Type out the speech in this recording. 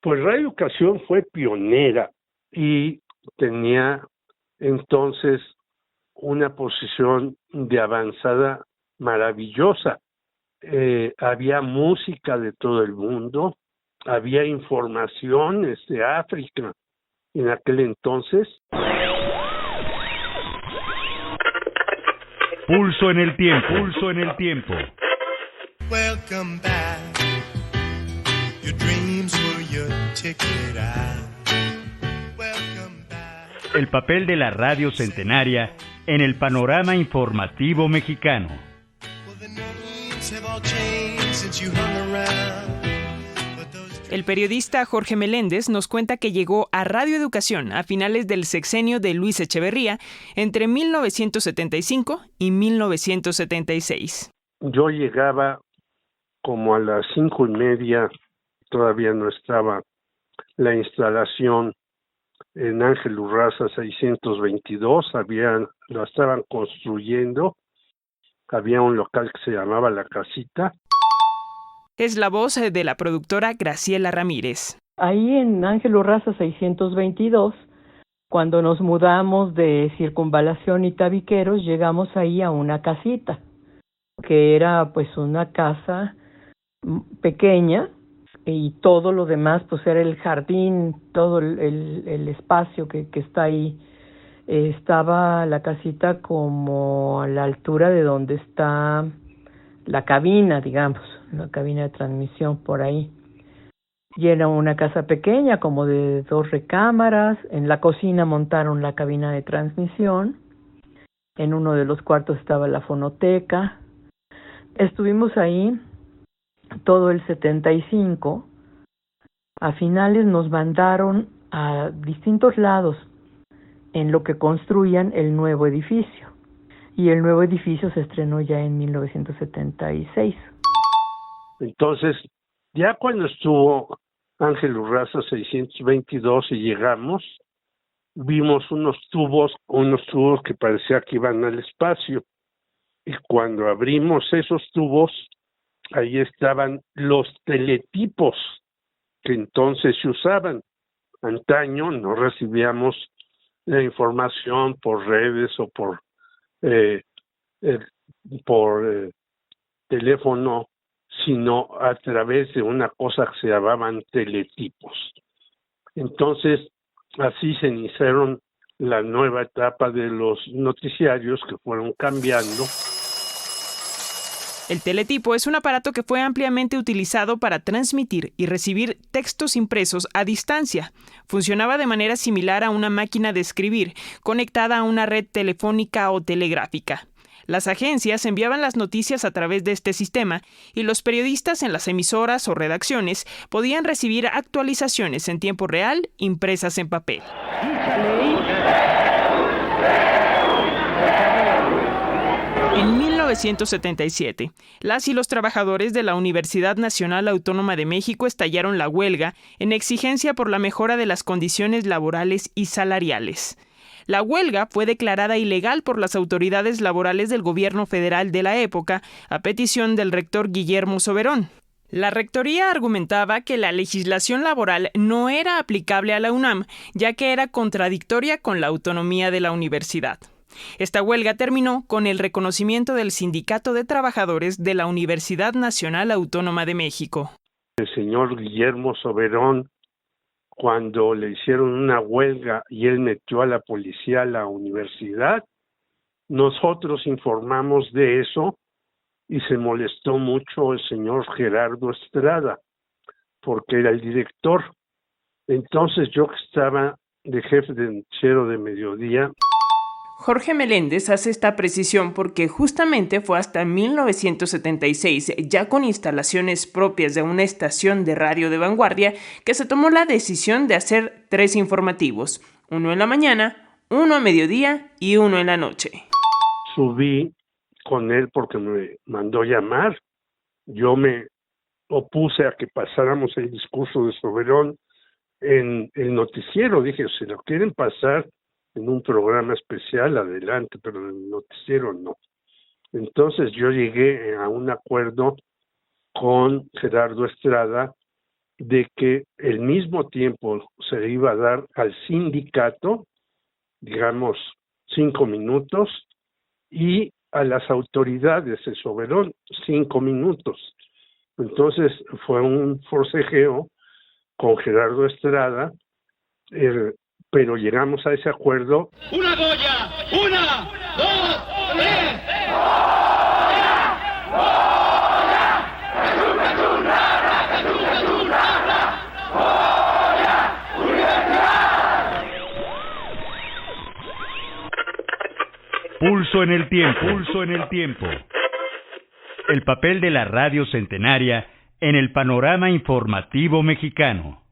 Pues Radio Educación fue pionera y tenía entonces una posición de avanzada maravillosa. Había música de todo el mundo, había informaciones de África en aquel entonces. Pulso en el tiempo, pulso en el tiempo. Welcome back. Your dreams were your ticket out. Welcome back. El papel de la radio centenaria en el panorama informativo mexicano. Well, the names have all changed since you hung around. El periodista Jorge Meléndez nos cuenta que llegó a Radio Educación a finales del sexenio de Luis Echeverría entre 1975 y 1976. Yo llegaba como a las 5:30, todavía no estaba la instalación en Ángel Urraza 622, la estaban construyendo, había un local que se llamaba La Casita. Es la voz de la productora Graciela Ramírez. Ahí en Ángel Urraza 622, cuando nos mudamos de Circunvalación y Tabiqueros, llegamos ahí a una casita, que era pues una casa pequeña, y todo lo demás pues era el jardín, todo el espacio que está ahí. Estaba la casita como a la altura de donde está la cabina, digamos, una cabina de transmisión por ahí. Y era una casa pequeña, como de 2 recámaras. En la cocina montaron la cabina de transmisión. En uno de los cuartos estaba la fonoteca. Estuvimos ahí todo el 75. A finales nos mandaron a distintos lados en lo que construían el nuevo edificio. Y el nuevo edificio se estrenó ya en 1976. Entonces, ya cuando estuvo Ángel Urraza 622 y llegamos, vimos unos tubos que parecía que iban al espacio. Y cuando abrimos esos tubos, ahí estaban los teletipos que entonces se usaban. Antaño no recibíamos la información por redes o por teléfono, sino a través de una cosa que se llamaban teletipos. Entonces, así se iniciaron la nueva etapa de los noticiarios que fueron cambiando. El teletipo es un aparato que fue ampliamente utilizado para transmitir y recibir textos impresos a distancia. Funcionaba de manera similar a una máquina de escribir, conectada a una red telefónica o telegráfica. Las agencias enviaban las noticias a través de este sistema y los periodistas en las emisoras o redacciones podían recibir actualizaciones en tiempo real impresas en papel. En 1977, las y los trabajadores de la Universidad Nacional Autónoma de México estallaron la huelga en exigencia por la mejora de las condiciones laborales y salariales. La huelga fue declarada ilegal por las autoridades laborales del gobierno federal de la época a petición del rector Guillermo Soberón. La rectoría argumentaba que la legislación laboral no era aplicable a la UNAM, ya que era contradictoria con la autonomía de la universidad. Esta huelga terminó con el reconocimiento del Sindicato de Trabajadores de la Universidad Nacional Autónoma de México. El señor Guillermo Soberón, cuando le hicieron una huelga y él metió a la policía a la universidad, nosotros informamos de eso y se molestó mucho el señor Gerardo Estrada, porque era el director. Entonces yo que estaba de jefe de noticiero de mediodía. Jorge Meléndez hace esta precisión porque justamente fue hasta 1976, ya con instalaciones propias de una estación de radio de vanguardia, que se tomó la decisión de hacer 3 informativos, uno en la mañana, uno a mediodía y uno en la noche. Subí con él porque me mandó llamar. Yo me opuse a que pasáramos el discurso de Soberón en el noticiero. Dije, si lo quieren pasar en un programa especial, adelante, pero en el noticiero no. Entonces yo llegué a un acuerdo con Gerardo Estrada de que el mismo tiempo se le iba a dar al sindicato, digamos 5 minutos, y a las autoridades de Soberón 5 minutos. Entonces fue un forcejeo con Gerardo Estrada, pero llegamos a ese acuerdo. ¡Una Goya! ¡Una! ¡Dos! ¡Tres! Pulso en el tiempo. Pulso en el tiempo. El papel de la radio centenaria en el panorama informativo mexicano.